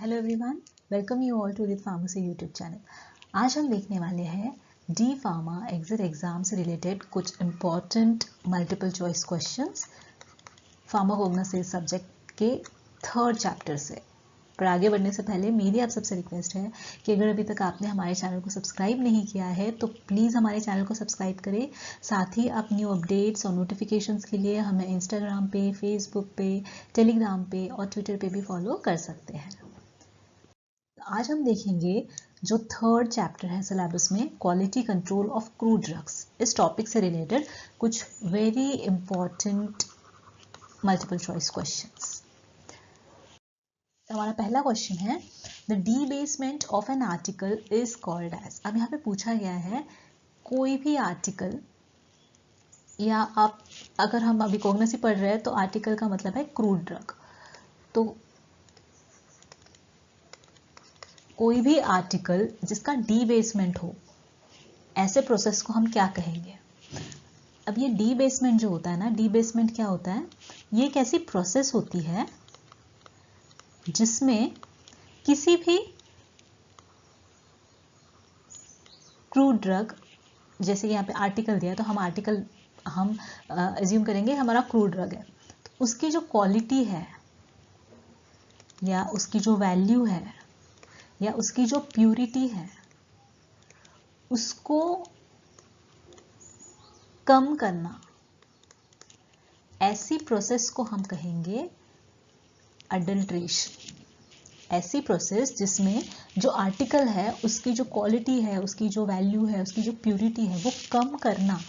Hello everyone, welcome you all to the pharmacy YouTube channel. आज हम देखने वाले हैं डी फार्मा एग्जिट एग्जाम से रिलेटेड कुछ important multiple choice questions pharmacognosy subject के थर्ड चैप्टर से। पर आगे बढ़ने से पहले मेरी आप सबसे रिक्वेस्ट है कि अगर अभी तक आपने हमारे चैनल को सब्सक्राइब नहीं किया है तो प्लीज़ हमारे चैनल को सब्सक्राइब करें। साथ ही आप न्यू अपडेट्स और नोटिफिकेशंस के लिए हमें इंस्टाग्राम पे, फेसबुक पे, टेलीग्राम पे और ट्विटर पे भी फॉलो कर सकते हैं। आज हम देखेंगे जो थर्ड चैप्टर है सिलेबस में, quality control of crude drugs. इस टॉपिक से रिलेटेड कुछ very important multiple choice questions. हमारा पहला क्वेश्चन है, the debasement of an article is called as. अब यहाँ पे पूछा गया है कोई भी आर्टिकल, या आप अगर हम अभी कॉग्निसी पढ़ रहे हैं तो आर्टिकल का मतलब है क्रूड ड्रग। तो कोई भी आर्टिकल जिसका डीबेसमेंट हो, ऐसे प्रोसेस को हम क्या कहेंगे। अब ये डीबेसमेंट जो होता है ना, डीबेसमेंट क्या होता है, ये एक ऐसी प्रोसेस होती है जिसमें किसी भी क्रूड ड्रग, जैसे यहाँ पे आर्टिकल दिया है तो हम आर्टिकल हम एज्यूम करेंगे हमारा क्रूड ड्रग है, तो उसकी जो क्वालिटी है या उसकी जो वैल्यू है या उसकी जो प्यूरिटी है, उसको कम करना, ऐसी प्रोसेस को हम कहेंगे अडल्ट्रेशन। ऐसी प्रोसेस जिसमें जो आर्टिकल है उसकी जो क्वालिटी है, उसकी जो वैल्यू है, उसकी जो प्यूरिटी है वो कम करना,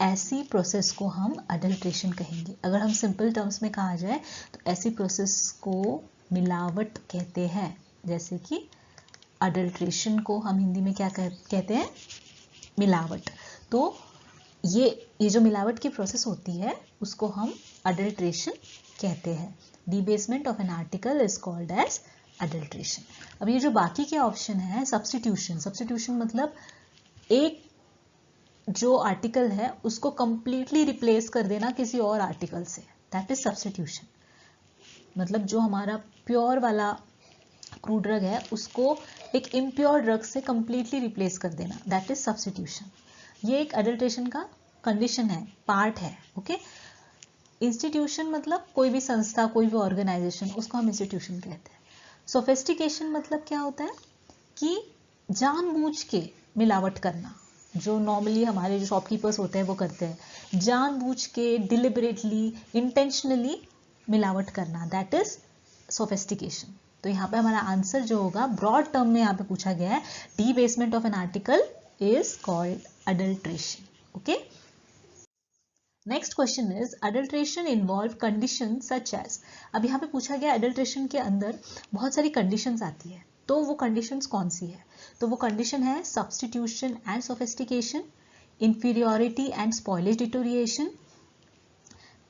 ऐसी प्रोसेस को हम अडल्ट्रेशन कहेंगे। अगर हम सिंपल टर्म्स में कहा जाए तो ऐसी प्रोसेस को मिलावट कहते हैं। जैसे कि अडल्ट्रेशन को हम हिंदी में क्या कहते हैं, मिलावट। तो ये जो मिलावट की प्रोसेस होती है उसको हम अडल्ट्रेशन कहते हैं। Debasement of an article is called as adulteration. अब ये जो बाकी के ऑप्शन है, सब्स्टिट्यूशन। सब्स्टिट्यूशन मतलब एक जो आर्टिकल है उसको कंप्लीटली रिप्लेस कर देना किसी और आर्टिकल से, दैट इज सब्स्टिट्यूशन। मतलब जो हमारा प्योर वाला क्रूड ड्रग है उसको एक इम्प्योर ड्रग से कंप्लीटली रिप्लेस कर देना, दैट इज सब्स्टिट्यूशन। ये एक अडल्ट्रेशन का कंडीशन है, पार्ट है। ओके। इंस्टीट्यूशन मतलब कोई भी संस्था, कोई भी ऑर्गेनाइजेशन, उसको हम इंस्टीट्यूशन कहते हैं। सोफिस्टिकेशन मतलब क्या होता है कि जानबूझ के मिलावट करना, जो नॉर्मली हमारे जो शॉपकीपर्स होते हैं वो करते हैं, जानबूझ के डिलिबरेटली, इंटेंशनली मिलावट करना, दैट इज सोफिस्टिकेशन। तो यहाँ पे हमारा आंसर जो होगा, ब्रॉड टर्म में यहाँ पे पूछा गया है, debasement of an article is called adulteration. Okay. Next question is, adulteration involve condition such as. अब यहाँ पे पूछा गया एडल्ट्रेशन के अंदर बहुत सारी कंडीशंस आती है, तो वो कंडीशंस कौन सी है। तो वो कंडीशन है substitution and sophistication, inferiority and spoilage deterioration,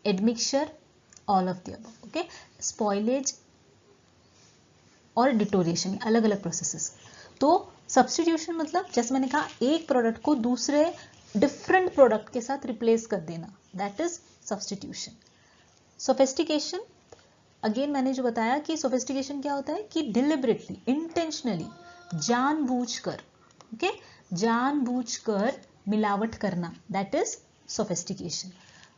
admixture, all of the above. Okay. Spoilage और डिटोरिएशन अलग अलग प्रोसेसेस। तो सब्स्टिट्यूशन मतलब जैसे मैंने कहा, एक प्रोडक्ट को दूसरे डिफरेंट प्रोडक्ट के साथ रिप्लेस कर देना, that is substitution. Sophistication, again मैंने जो बताया कि सोफिस्टिकेशन क्या होता है कि डिलिबरेटली, इंटेंशनली, जानबूझकर, ओके, जानबूझकर मिलावट करना, दैट इज सोफिस्टिकेशन।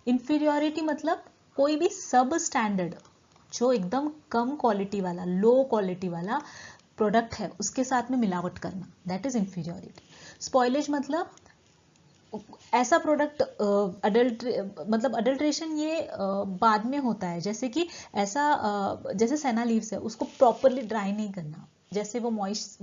इंफीरियोरिटी मतलब कोई भी सब स्टैंडर्ड, जो एकदम कम क्वालिटी वाला, लो क्वालिटी वाला प्रोडक्ट है उसके साथ में मिलावट करना, दैट इज इंफीरियोरिटी। स्पॉइलेज मतलब ऐसा प्रोडक्ट, मतलब अडल्ट्रेशन ये बाद में होता है, जैसे कि ऐसा जैसे सेना लीव्स है उसको प्रॉपरली ड्राई नहीं करना, जैसे वो मॉइस्ट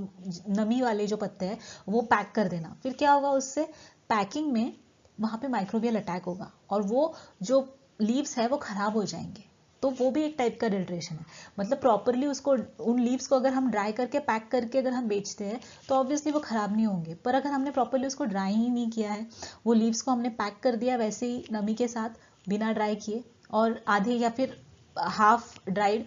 नमी वाले जो पत्ते हैं वो पैक कर देना, फिर क्या होगा उससे, पैकिंग में वहाँ पे माइक्रोबियल अटैक होगा और वो जो लीव्स है वो खराब हो जाएंगे। तो वो भी एक टाइप का अडल्ट्रेशन है। मतलब प्रॉपरली उसको, उन लीव्स को अगर हम ड्राई करके पैक करके अगर हम बेचते हैं तो ऑब्वियसली वो खराब नहीं होंगे, पर अगर हमने प्रॉपरली उसको ड्राई ही नहीं किया है, वो लीव्स को हमने पैक कर दिया वैसे ही नमी के साथ बिना ड्राई किए, और आधे या फिर हाफ ड्राइड,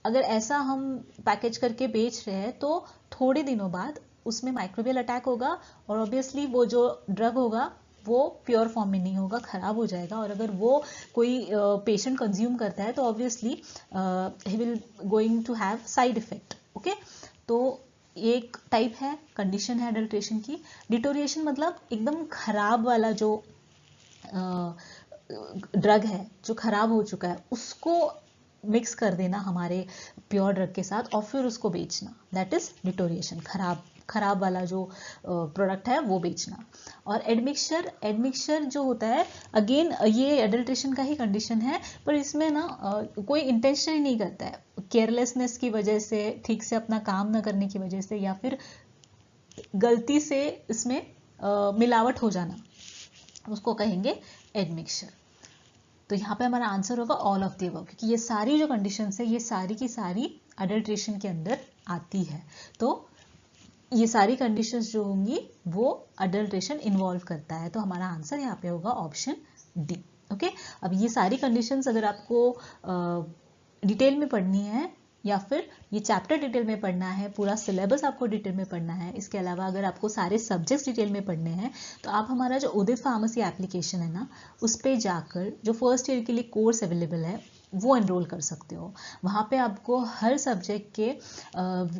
अगर ऐसा हम पैकेज करके बेच रहे हैं तो थोड़े दिनों बाद उसमें माइक्रोबियल अटैक होगा और ऑब्वियसली वो जो ड्रग होगा वो प्योर फॉर्म में नहीं होगा, खराब हो जाएगा। और अगर वो कोई पेशेंट कंज्यूम करता है तो obviously he will going to have side effect. Okay, तो एक टाइप है, कंडीशन है अडल्ट्रेशन की। डिटोरिएशन मतलब एकदम खराब वाला जो ड्रग है, जो खराब हो चुका है, उसको मिक्स कर देना हमारे प्योर ड्रग के साथ और फिर उसको बेचना, दैट इज डिटोरिएशन। खराब वाला जो प्रोडक्ट है वो बेचना। और एडमिक्सचर जो होता है, अगेन ये एडल्ट्रेशन का ही कंडीशन है, पर इसमें ना कोई इंटेंशन नहीं करता है, केयरलेसनेस की वजह से, ठीक से अपना काम न करने की वजह से, या फिर गलती से इसमें मिलावट हो जाना, उसको कहेंगे एडमिक्सचर। तो यहाँ पे हमारा आंसर होगा ऑल ऑफ द अबव, क्योंकि ये सारी जो कंडीशंस है ये सारी की सारी अडल्ट्रेशन के अंदर आती है। तो ये सारी कंडीशंस जो होंगी वो अडल्ट्रेशन इन्वॉल्व करता है, तो हमारा आंसर यहाँ पे होगा ऑप्शन डी। ओके, अब ये सारी कंडीशंस अगर आपको डिटेल में पढ़नी है या फिर ये चैप्टर डिटेल में पढ़ना है, पूरा सिलेबस आपको डिटेल में पढ़ना है, इसके अलावा अगर आपको सारे सब्जेक्ट्स डिटेल में पढ़ने हैं, तो आप हमारा जो उदित फार्मेसी एप्लीकेशन है ना, उस पर जाकर जो फर्स्ट ईयर के लिए कोर्स अवेलेबल है वो एनरोल कर सकते हो। वहाँ पे आपको हर सब्जेक्ट के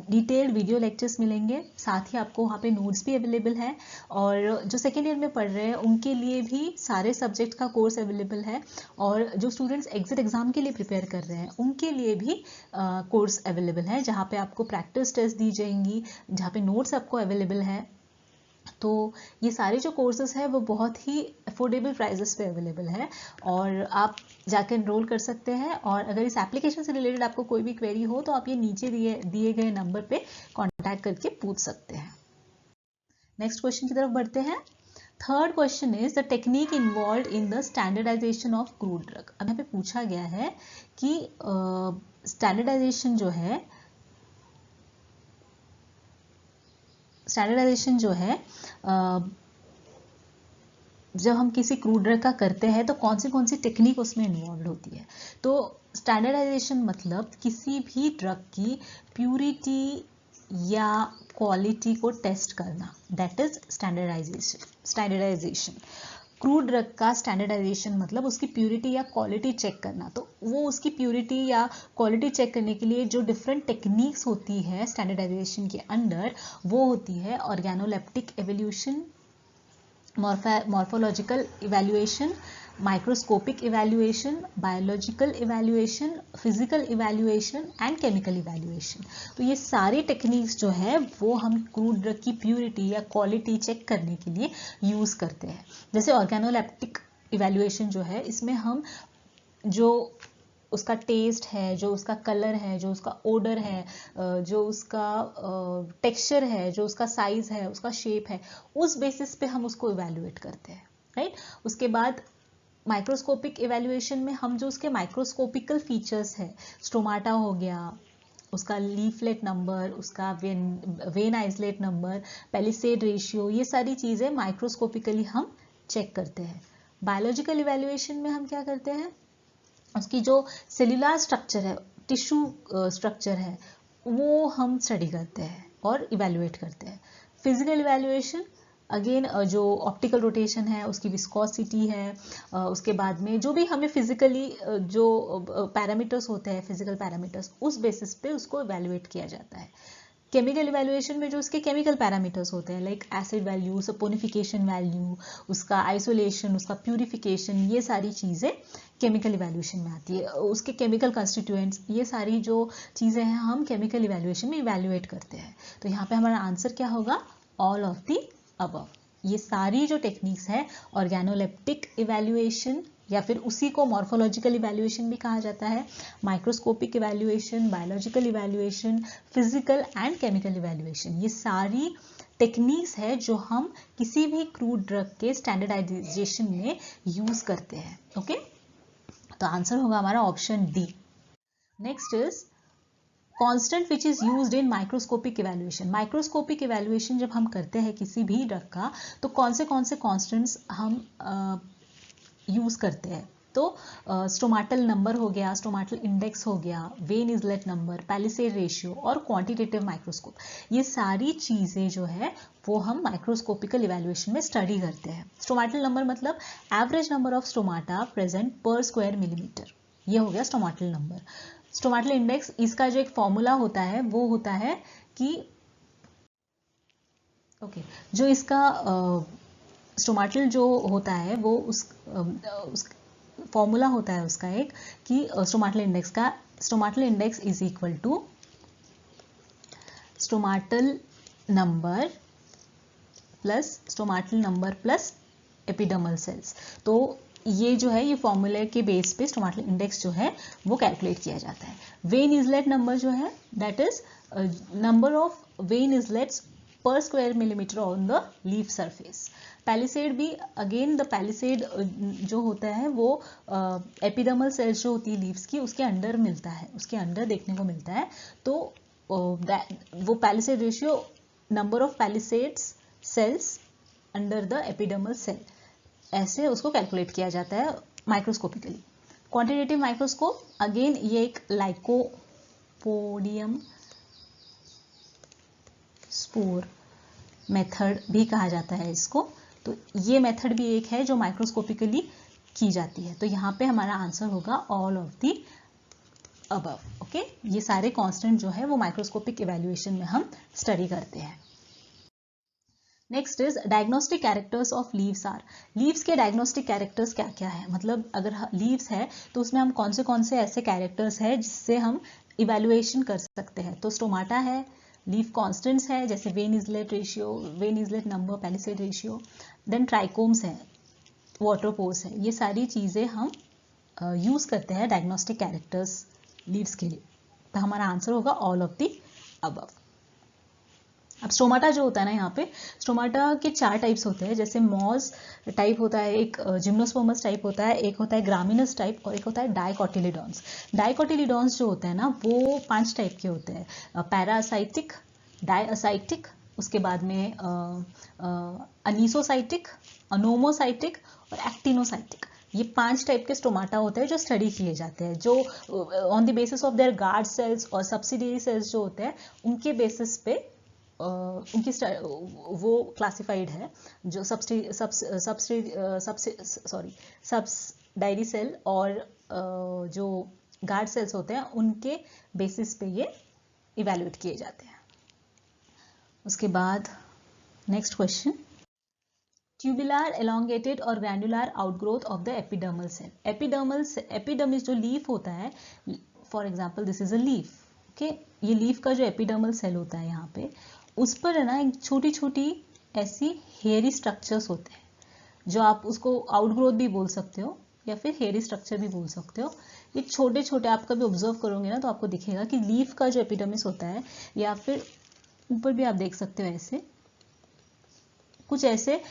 डिटेल्ड वीडियो लेक्चर्स मिलेंगे, साथ ही आपको वहाँ पे नोट्स भी अवेलेबल है, और जो सेकेंड ईयर में पढ़ रहे हैं उनके लिए भी सारे सब्जेक्ट का कोर्स अवेलेबल है, और जो स्टूडेंट्स एग्जिट एग्जाम के लिए प्रिपेयर कर रहे हैं उनके लिए भी कोर्स अवेलेबल है, जहाँ पे आपको प्रैक्टिस टेस्ट दी जाएंगी, जहाँ पे नोट्स आपको अवेलेबल है। तो ये सारे जो कोर्सेज है वो बहुत ही अफोर्डेबल प्राइजेस पे अवेलेबल है, और आप जाकर एनरोल कर सकते हैं। और अगर इस एप्लीकेशन से रिलेटेड आपको कोई भी क्वेरी हो तो आप ये नीचे दिए गए नंबर पे कांटेक्ट करके पूछ सकते हैं। नेक्स्ट क्वेश्चन की तरफ बढ़ते हैं। Third question is the technique involve in the standardisation of crude drug. अब यहाँ पे पूछा गया है कि स्टैंडर्डाइजेशन जो है जब हम किसी क्रूड ड्रग का करते हैं तो कौन सी टेक्निक उसमें इन्वॉल्व होती है। तो स्टैंडर्डाइजेशन मतलब किसी भी ड्रग की प्यूरिटी या क्वालिटी को टेस्ट करना, that is standardisation. Crude drug का स्टैंडर्डाइजेशन मतलब उसकी प्यूरिटी या क्वालिटी चेक करना। तो वो उसकी प्यूरिटी या क्वालिटी चेक करने के लिए जो डिफरेंट टेक्निक्स होती है स्टैंडर्डाइजेशन के अंडर, वो होती है organoleptic evolution, morphological evaluation, microscopic evaluation, biological evaluation, physical evaluation and chemical evaluation। तो ये सारी टेक्निक्स जो है वो हम क्रूड ड्रग की प्यूरिटी या क्वालिटी चेक करने के लिए यूज़ करते हैं। जैसे ऑर्गेनोलेप्टिक इवेल्युएशन जो है, इसमें हम जो उसका टेस्ट है, जो उसका कलर है, जो उसका ओडर है, जो उसका टेक्सचर है, जो उसका साइज है, उसका शेप है, उस बेसिस पे हम उसको इवैल्यूएट करते हैं, राइट। उसके बाद माइक्रोस्कोपिक इवैल्यूएशन में हम जो उसके माइक्रोस्कोपिकल फीचर्स है, स्टोमाटा हो गया, उसका लीफलेट नंबर, उसका when isolate number, palisade ratio, ये सारी चीज़ें माइक्रोस्कोपिकली हम चेक करते हैं। बायोलॉजिकल इवैल्यूएशन में हम क्या करते हैं, उसकी जो सेल्यूलर स्ट्रक्चर है, टिश्यू स्ट्रक्चर है, वो हम स्टडी करते हैं और इवैल्यूएट करते हैं। फिजिकल इवैल्यूएशन अगेन जो ऑप्टिकल रोटेशन है, उसकी विस्कोसिटी है, उसके बाद में जो भी हमें फिजिकली जो पैरामीटर्स होते हैं, फिजिकल पैरामीटर्स, उस बेसिस पे उसको इवैल्यूएट किया जाता है। केमिकल इवैल्यूएशन में जो उसके केमिकल पैरामीटर्स होते हैं, like acid value, saponification value, उसका आइसोलेशन, उसका प्यूरिफिकेशन, ये सारी चीज़ें केमिकल इवैल्यूएशन में आती है। उसके केमिकल कंस्टिट्यूएंट्स, ये सारी जो चीज़ें हैं हम केमिकल इवैल्यूएशन में इवैल्यूएट करते हैं। तो यहाँ पे हमारा आंसर क्या होगा, ऑल ऑफ द अबव। ये सारी जो टेक्निक्स है, ऑर्गेनोलेप्टिक इवैल्यूएशन या फिर उसी को मॉर्फोलॉजिकल इवैल्यूएशन भी कहा जाता है, microscopic evaluation, biological evaluation, physical and chemical evaluation, ये सारी टेक्निक्स है जो हम किसी भी क्रूड ड्रग के स्टैंडर्डाइजेशन में यूज करते हैं। ओके, तो आंसर होगा हमारा option D. Next is constant which is used in microscopic evaluation. Microscopic evaluation जब हम करते हैं किसी भी ड्रग का, तो कौन से कांस्टेंट्स हम यूज करते हैं। तो स्टोमाटल नंबर हो गया, स्टोमाटल इंडेक्स हो गया, when islet number, palisade ratio और क्वांटिटेटिव माइक्रोस्कोप, ये सारी चीज़ें जो है वो हम माइक्रोस्कोपिकल इवैल्यूएशन में स्टडी करते हैं। स्टोमाटल नंबर मतलब average number of stomata present पर स्क्वायर मिलीमीटर, ये हो गया स्टोमाटल नंबर। स्टोमाटल इंडेक्स, इसका जो एक फॉर्मूला होता है वो होता है कि जो इसका स्टोमाटल जो होता है वो उस फॉर्मूला होता है उसका एक कि stomatal index is equal to stomatal number plus epidermal cells. तो ये जो है ये फॉर्मूले के बेस पे स्टोमाटल इंडेक्स जो है वो कैलकुलेट किया जाता है। वेन इजलेट नंबर जो है that is number of vein islets per square millimetre on the leaf surface. Palisade भी अगेन द पैलिसेड जो होता है वो एपिडर्मल सेल्स जो होती है लीव्स की उसके अंडर मिलता है, उसके अंडर देखने को मिलता है। तो वो palisade ratio number of palisades cells under the epidermal cell, ऐसे उसको कैलकुलेट किया जाता है माइक्रोस्कोपिकली। क्वांटिटेटिव माइक्रोस्कोप अगेन ये एक लाइकोपोडियम स्पोर मेथड भी कहा जाता है इसको। तो ये मेथड भी एक है जो माइक्रोस्कोपिकली की जाती है। तो यहाँ पे हमारा आंसर होगा all of the above. Okay, ये सारे कांस्टेंट जो है वो माइक्रोस्कोपिक इवैल्यूएशन में हम स्टडी करते हैं। Next is diagnostic characters of leaves are. Leaves के डायग्नोस्टिक कैरेक्टर्स क्या क्या है, मतलब अगर लीव्स है तो उसमें हम कौन से ऐसे कैरेक्टर्स है जिससे हम इवैल्यूएशन कर सकते हैं। तो स्टोमाटा है, लीफ कॉन्स्टेंट्स है जैसे vein islet ratio, vein islet number, palisade ratio, then trichomes है, वाटरपोर्स है। ये सारी चीज़ें हम यूज़ करते हैं डायग्नोस्टिक कैरेक्टर्स लीव्स के लिए। तो हमारा आंसर होगा ऑल ऑफ द अबव। अब स्टोमाटा जो होता है ना, यहाँ पे स्टोमाटा के 4 टाइप्स होते हैं। जैसे मॉज टाइप होता है, एक जिम्नोस्पर्मस टाइप होता है, एक होता है ग्रामिनस टाइप और एक होता है डाइकोटिलीडॉन्स। डाइकोटिलीडॉन्स जो होता है ना वो 5 टाइप के होते हैं, पैरासाइटिक, डायसाइटिक, उसके बाद में अनीसोसाइटिक, अनोमोसाइटिक और एक्टिनोसाइटिक। ये 5 टाइप के स्टोमाटा होते हैं जो स्टडी किए जाते हैं, जो on the basis of their guard cells और सब्सिडियरी सेल्स जो होते हैं उनके बेसिस पे उनकी वो क्लासिफाइड है। जो सब्सिडायरी सेल और जो गार्ड सेल्स होते हैं उनके बेसिस पे ये इवैल्यूएट किए जाते हैं। उसके बाद नेक्स्ट क्वेश्चन, ट्यूबुलर एलोंगेटेड और granular outgrowth of the epidermal cell. Epidermis जो लीफ होता है, for example this is a leaf. Okay, ये लीफ का जो एपिडर्मल सेल होता है यहाँ पे उस पर है ना एक छोटी छोटी ऐसी हेयरी स्ट्रक्चर्स होते हैं, जो आप उसको आउटग्रोथ भी बोल सकते हो या फिर हेयरी स्ट्रक्चर भी बोल सकते हो। ये छोटे छोटे आप कभी ऑब्जर्व करोगे ना तो आपको दिखेगा कि लीफ का जो एपिडर्मिस होता है, या फिर ऊपर भी आप देख सकते हो ऐसे कुछ ऐसे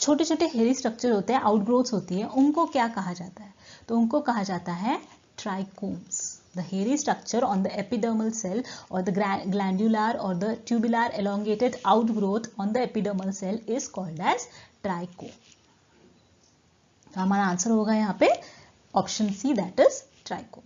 छोटे छोटे हेयरी स्ट्रक्चर होते हैं, आउटग्रोथ्स होती है, उनको क्या कहा जाता है? तो उनको कहा जाता है trichomes. The hairy structure on the epidermal cell or the glandular or the tubular elongated outgrowth on the epidermal cell is called as trichome. तो हमारा आंसर होगा यहाँ पे option C, that is trichome.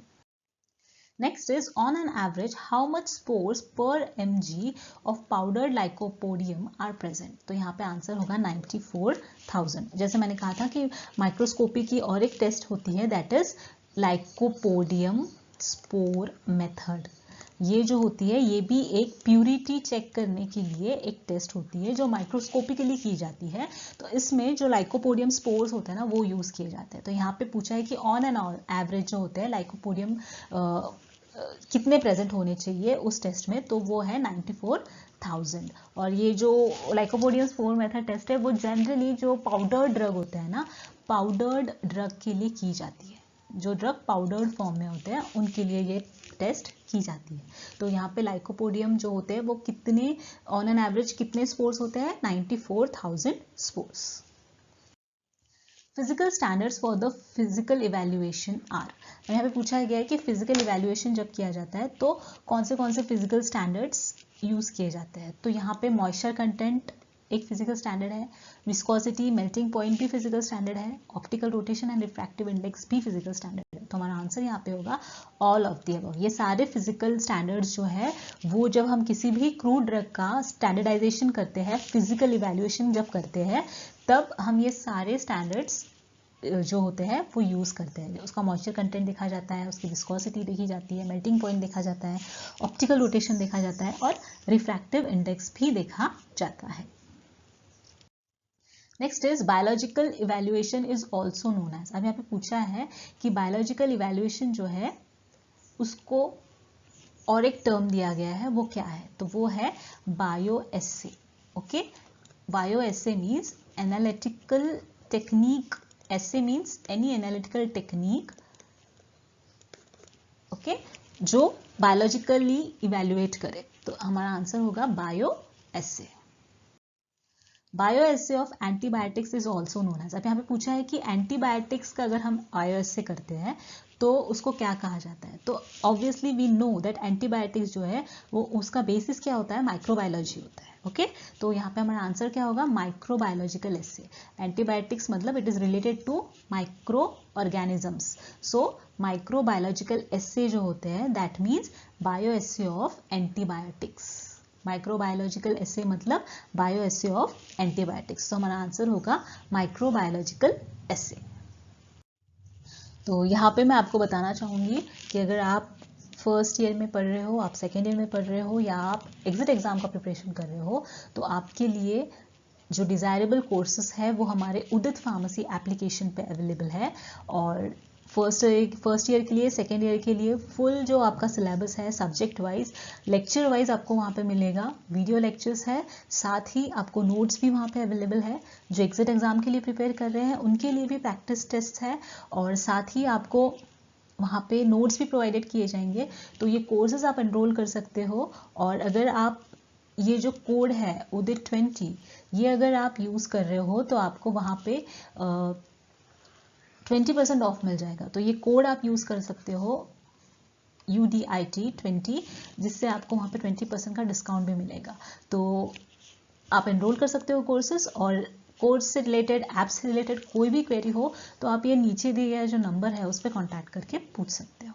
Next is, on an average how much spores per mg of powdered lycopodium are present? तो यहाँ पे answer होगा 94,000। जैसे मैंने कहा था कि माइक्रोस्कोपी की और एक टेस्ट होती है that is lycopodium spore method. ये जो होती है ये भी एक प्यूरिटी चेक करने के लिए एक टेस्ट होती है जो माइक्रोस्कोपिकली की जाती है। तो इसमें जो लाइकोपोडियम स्पोर्स होते हैं ना वो यूज किए जाते हैं। तो यहाँ पे पूछा है कि ऑन एन एवरेज जो होते हैं लाइकोपोडियम कितने प्रेजेंट होने चाहिए उस टेस्ट में, तो वो है 94,000। और ये जो लाइकोपोडियम स्पोर मेथड टेस्ट है वो जनरली जो पाउडर्ड ड्रग होते हैं ना, पाउडर्ड ड्रग के लिए की जाती है। जो ड्रग पाउडर्ड फॉर्म में होते हैं उनके लिए ये टेस्ट की जाती है। तो यहाँ पे लाइकोपोडियम जो होते हैं वो कितने ऑन एन एवरेज कितने स्पोर्स होते हैं? 94,000 spores. Physical standards for the physical evaluation are. यहाँ पे पूछा गया है कि फिजिकल इवैल्यूएशन जब किया जाता है तो कौन से फिजिकल स्टैंडर्ड्स यूज किए जाते हैं। तो यहाँ पे मॉइस्चर कंटेंट एक फिजिकल स्टैंडर्ड है, विस्कोसिटी, मेल्टिंग पॉइंट भी फिजिकल स्टैंडर्ड है, optical rotation and refractive index भी फिजिकल स्टैंडर्ड है। तो हमारा आंसर यहाँ पे होगा ऑल ऑफ द अबव। ये सारे फिजिकल स्टैंडर्ड्स जो है वो जब हम किसी भी क्रूड ड्रग का स्टैंडर्डाइजेशन करते हैं, फिजिकल इवैल्यूएशन जब करते हैं, तब हम ये सारे स्टैंडर्ड्स जो होते हैं वो यूज़ करते हैं। उसका मॉइस्चर कंटेंट देखा जाता है, उसकी विस्कोसिटी देखी जाती है, मेल्टिंग पॉइंट देखा जाता है, ऑप्टिकल रोटेशन देखा जाता है और रिफ्रैक्टिव इंडेक्स भी देखा जाता है। Next is biological evaluation is also known as. अब यहाँ पे पूछा है कि बायोलॉजिकल इवैल्यूएशन जो है उसको और एक टर्म दिया गया है, वो क्या है? तो वो है bioassay. Okay, bioassay means analytical technique. Assay means any analytical technique, okay, जो बायोलॉजिकली इवैल्यूएट करे। तो हमारा आंसर होगा bioassay. Bioassay of antibiotics is also known as. अब यहाँ पे पूछा है कि एंटीबायोटिक्स का अगर हम बायो एसे करते हैं तो उसको क्या कहा जाता है? तो obviously we know that antibiotics जो है वो उसका बेसिस क्या होता है? माइक्रोबायोलॉजी होता है। ओके, तो यहाँ पे हमारा आंसर क्या होगा? Microbiological assay. एंटीबायोटिक्स मतलब it is related to microorganisms. So microbiological assay जो होते हैं that means bioassay of antibiotics. Microbiological assay मतलब बायो एसे ऑफ एंटीबायोटिक्स। तो हमारा आंसर होगा माइक्रोबायोलॉजिकल एसे। तो यहाँ पे मैं आपको बताना चाहूँगी कि अगर आप फर्स्ट ईयर में पढ़ रहे हो, आप सेकेंड ईयर में पढ़ रहे हो या आप एग्जिट एग्जाम का प्रिपरेशन कर रहे हो, तो आपके लिए जो डिज़ायरेबल कोर्सेज है वो हमारे उदित फार्मेसी एप्लीकेशन पे अवेलेबल है। और फर्स्ट ईयर के लिए, सेकेंड ईयर के लिए फुल जो आपका सिलेबस है सब्जेक्ट वाइज, लेक्चर वाइज आपको वहाँ पे मिलेगा। वीडियो लेक्चर्स है, साथ ही आपको नोट्स भी वहाँ पे अवेलेबल है। जो एग्जिट एग्जाम के लिए प्रिपेयर कर रहे हैं उनके लिए भी प्रैक्टिस टेस्ट है और साथ ही आपको वहाँ पे नोट्स भी प्रोवाइडेड किए जाएंगे। तो ये कोर्सेज आप एनरोल कर सकते हो। और अगर आप ये जो कोड है उदित 20, ये अगर आप यूज़ कर रहे हो तो आपको वहाँ पे 20% ऑफ मिल जाएगा। तो ये कोड आप यूज़ कर सकते हो UDIT20, जिससे आपको वहाँ पे 20% का डिस्काउंट भी मिलेगा। तो आप एनरोल कर सकते हो कोर्सेज। और कोर्स से रिलेटेड, ऐप से रिलेटेड कोई भी क्वेरी हो तो आप ये नीचे दिए गया जो नंबर है उस पर कॉन्टैक्ट करके पूछ सकते हो।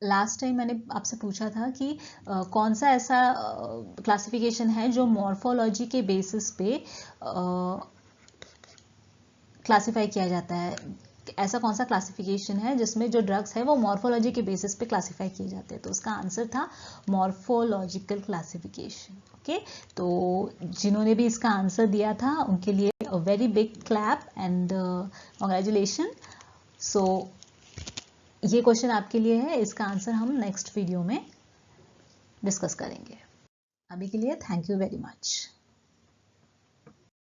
लास्ट टाइम मैंने आपसे पूछा था कि कौन सा ऐसा क्लासिफिकेशन है जो मॉर्फोलॉजी के बेसिस पे क्लासिफाई किया जाता है। ऐसा कौन सा क्लासिफिकेशन है जिसमें जो ड्रग्स है वो मॉर्फोलॉजी के बेसिस पे क्लासिफाई किए जाते हैं? तो उसका आंसर था मॉर्फोलॉजिकल क्लासिफिकेशन। ओके, तो जिन्होंने भी इसका आंसर दिया था उनके लिए a very big clap and congratulation. So ये क्वेश्चन आपके लिए है, इसका आंसर हम नेक्स्ट वीडियो में डिस्कस करेंगे। अभी के लिए थैंक यू वेरी मच।